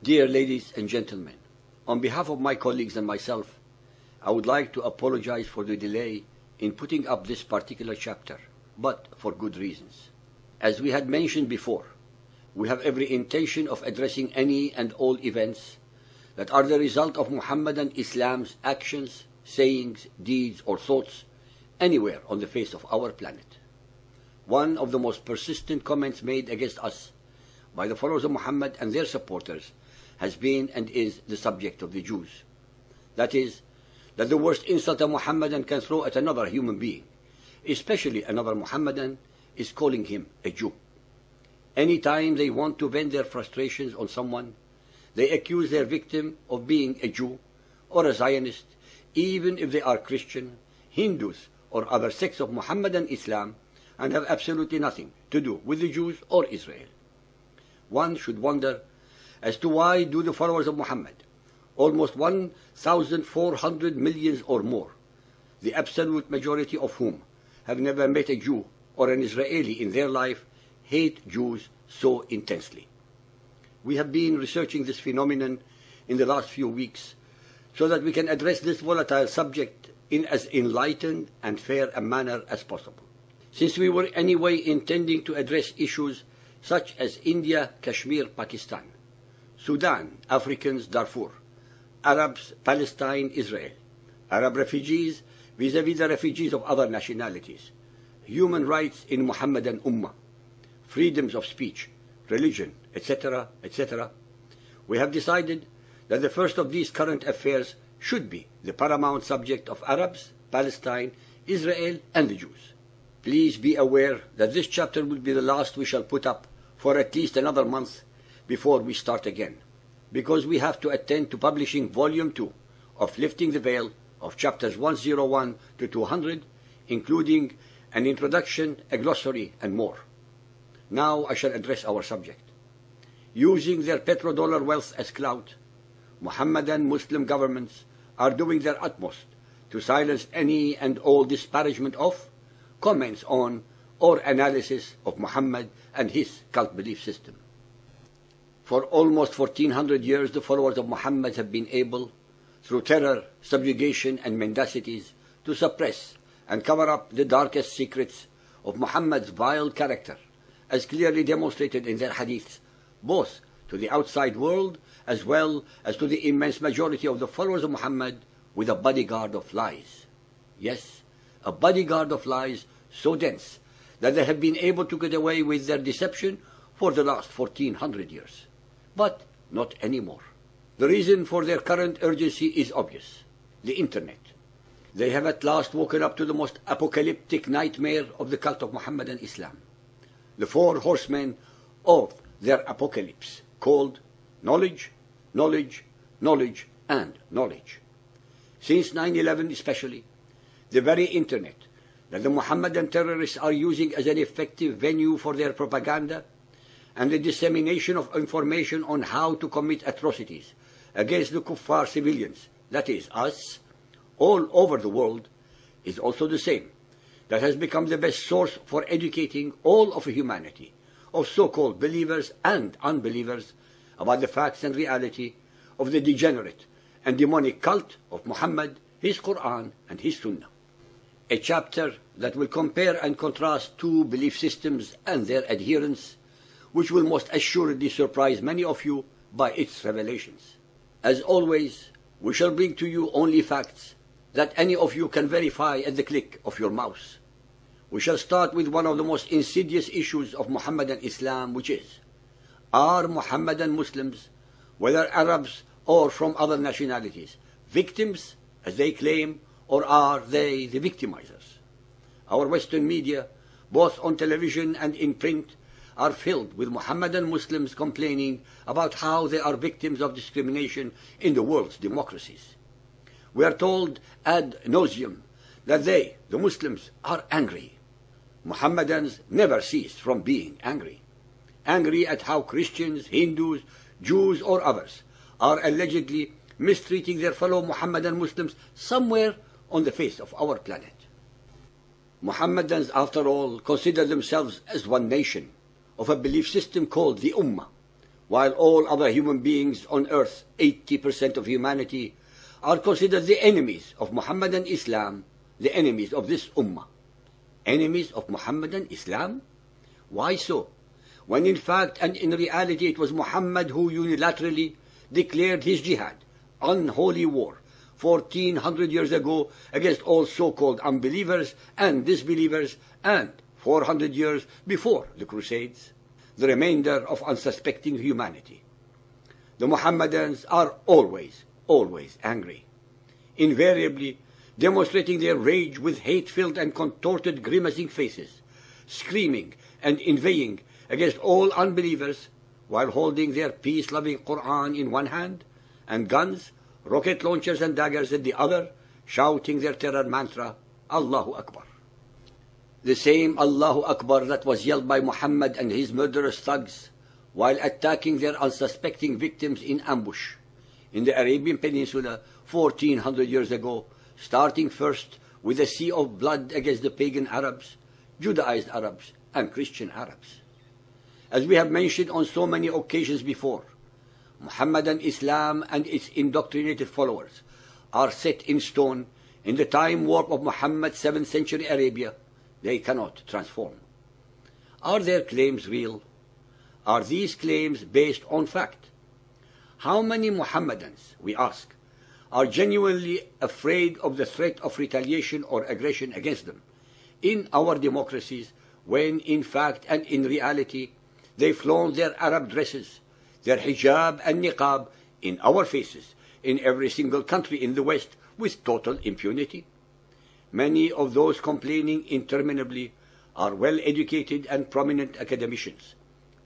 Dear ladies and gentlemen, on behalf of my colleagues and myself, I would like to apologize for the delay in putting up this particular chapter, but for good reasons. As we had mentioned before, we have every intention of addressing any and all events that are the result of Muhammadan Islam's actions, sayings, deeds, or thoughts anywhere on the face of our planet. One of the most persistent comments made against us by the followers of Muhammad and their supporters has been and is the subject of the Jews. That is, that the worst insult a Muhammadan can throw at another human being, especially another Muhammadan, is calling him a Jew. Any time they want to vent their frustrations on someone, they accuse their victim of being a Jew or a Zionist, even if they are Christian, Hindus, or other sects of Muhammadan Islam, and have absolutely nothing to do with the Jews or Israel. One should wonder as to why do the followers of Muhammad, almost 1,400 million or more, the absolute majority of whom have never met a Jew or an Israeli in their life, hate Jews so intensely. We have been researching this phenomenon in the last few weeks so that we can address this volatile subject in as enlightened and fair a manner as possible. Since we were anyway intending to address issues such as India, Kashmir, Pakistan, Sudan, Africans, Darfur, Arabs, Palestine, Israel, Arab refugees vis-à-vis the refugees of other nationalities, human rights in Muhammadan Ummah, freedoms of speech, religion, etc., etc., we have decided that the first of these current affairs should be the paramount subject of Arabs, Palestine, Israel, and the Jews. Please be aware that this chapter will be the last we shall put up for at least another month before we start again, because we have to attend to publishing Volume 2 of Lifting the Veil of chapters 101 to 200, including an introduction, a glossary, and more. Now I shall address our subject. Using their petrodollar wealth as clout, Muhammadan Muslim governments are doing their utmost to silence any and all disparagement of, comments on, or analysis of Muhammad and his cult belief system. For almost 1400 years, the followers of Muhammad have been able, through terror, subjugation, and mendacities, to suppress and cover up the darkest secrets of Muhammad's vile character, as clearly demonstrated in their hadiths, both to the outside world as well as to the immense majority of the followers of Muhammad, with a bodyguard of lies. Yes, a bodyguard of lies so dense that they have been able to get away with their deception for the last 1400 years. But not anymore. The reason for their current urgency is obvious: the Internet. They have at last woken up to the most apocalyptic nightmare of the cult of Muhammadan Islam, the four horsemen of their apocalypse, called knowledge, knowledge, knowledge, and knowledge. Since 9/11 especially, the very Internet that the Muhammadan terrorists are using as an effective venue for their propaganda and the dissemination of information on how to commit atrocities against the kuffar civilians, that is, us, all over the world, is also the same that has become the best source for educating all of humanity, of so-called believers and unbelievers, about the facts and reality of the degenerate and demonic cult of Muhammad, his Quran, and his Sunnah. A chapter that will compare and contrast two belief systems and their adherents, which will most assuredly surprise many of you by its revelations. As always, we shall bring to you only facts that any of you can verify at the click of your mouse. We shall start with one of the most insidious issues of Muhammadan Islam, which is, are Muhammadan Muslims, whether Arabs or from other nationalities, victims, as they claim, or are they the victimizers? Our Western media, both on television and in print, are filled with Muhammadan Muslims complaining about how they are victims of discrimination in the world's democracies. We are told ad nauseum that they, the Muslims, are angry. Muhammadans never cease from being angry. Angry at how Christians, Hindus, Jews, or others are allegedly mistreating their fellow Muhammadan Muslims somewhere on the face of our planet. Muhammadans, after all, consider themselves as one nation, of a belief system called the Ummah, while all other human beings on earth, 80% of humanity, are considered the enemies of Muhammadan Islam, the enemies of this ummah. Enemies of Muhammadan Islam? Why so? When in fact and in reality it was Muhammad who unilaterally declared his jihad, unholy war, 1400 years ago against all so-called unbelievers and disbelievers, and 400 years before the Crusades, the remainder of unsuspecting humanity. The Muhammadans are always angry, invariably demonstrating their rage with hate-filled and contorted grimacing faces, screaming and inveighing against all unbelievers while holding their peace-loving Quran in one hand and guns, rocket launchers and daggers in the other, shouting their terror mantra, Allahu Akbar. The same Allahu Akbar that was yelled by Muhammad and his murderous thugs while attacking their unsuspecting victims in ambush in the Arabian Peninsula 1400 years ago, starting first with a sea of blood against the pagan Arabs, Judaized Arabs, and Christian Arabs. As we have mentioned on so many occasions before, Muhammadan Islam and its indoctrinated followers are set in stone in the time warp of Muhammad's 7th century Arabia. They cannot transform. Are their claims real? Are these claims based on fact? How many Muhammadans, we ask, are genuinely afraid of the threat of retaliation or aggression against them in our democracies, when in fact and in reality they flaunt their Arab dresses, their hijab and niqab in our faces in every single country in the West with total impunity? Many of those complaining interminably are well-educated and prominent academicians,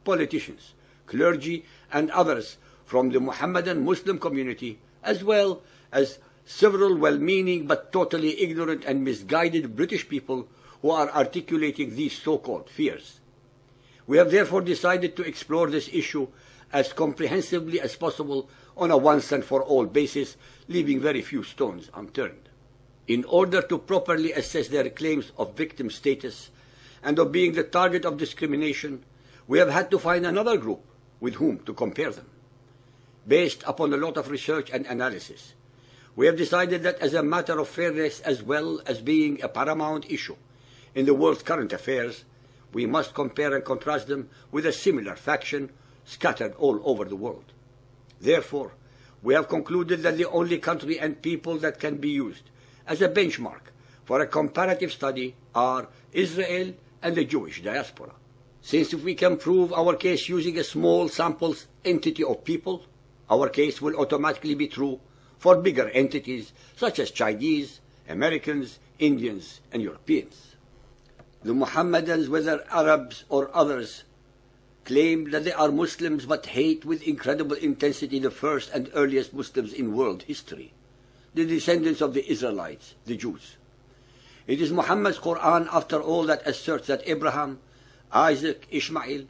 politicians, clergy, and others from the Muhammadan Muslim community, as well as several well-meaning but totally ignorant and misguided British people who are articulating these so-called fears. We have therefore decided to explore this issue as comprehensively as possible on a once-and-for-all basis, leaving very few stones unturned. In order to properly assess their claims of victim status and of being the target of discrimination, we have had to find another group with whom to compare them. Based upon a lot of research and analysis, we have decided that as a matter of fairness as well as being a paramount issue in the world's current affairs, we must compare and contrast them with a similar faction scattered all over the world. Therefore, we have concluded that the only country and people that can be used as a benchmark for a comparative study are Israel and the Jewish diaspora. Since if we can prove our case using a small sample entity of people, our case will automatically be true for bigger entities such as Chinese, Americans, Indians, and Europeans. The Muhammadans, whether Arabs or others, claim that they are Muslims but hate with incredible intensity the first and earliest Muslims in world history, the descendants of the Israelites, the Jews. It is Muhammad's Quran, after all, that asserts that Abraham, Isaac, Ishmael,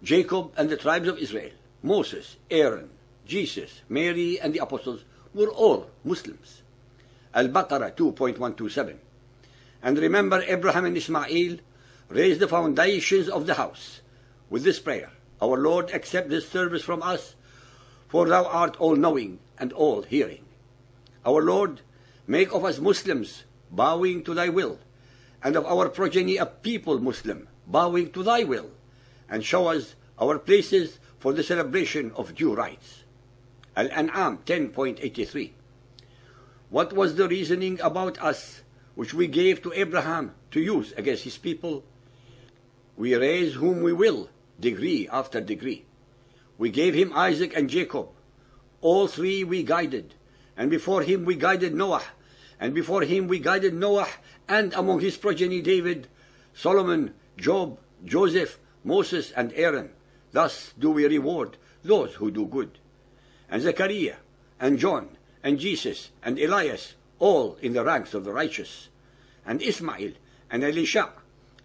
Jacob, and the tribes of Israel, Moses, Aaron, Jesus, Mary, and the apostles were all Muslims. Al-Baqarah 2.127. And remember, Abraham and Ismail raised the foundations of the house with this prayer, Our Lord, accept this service from us, for thou art all-knowing and all-hearing. Our Lord, make of us Muslims, bowing to thy will, and of our progeny a people Muslim, bowing to thy will, and show us our places for the celebration of due rights. Al-An'am 10.83. What was the reasoning about us which we gave to Abraham to use against his people? We raise whom we will, degree after degree. We gave him Isaac and Jacob. All three we guided, and before him we guided Noah, and before him we guided Noah, and among his progeny David, Solomon, Job, Joseph, Moses, and Aaron. Thus do we reward those who do good. And Zechariah, and John, and Jesus, and Elias, all in the ranks of the righteous. And Ismail, and Elisha,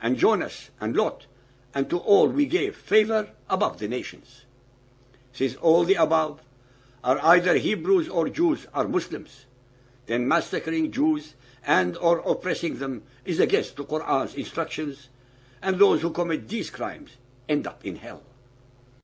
and Jonas, and Lot, and to all we gave favor above the nations. Since all the above are either Hebrews or Jews are Muslims, then massacring Jews and or oppressing them is against the Qur'an's instructions, and those who commit these crimes end up in hell.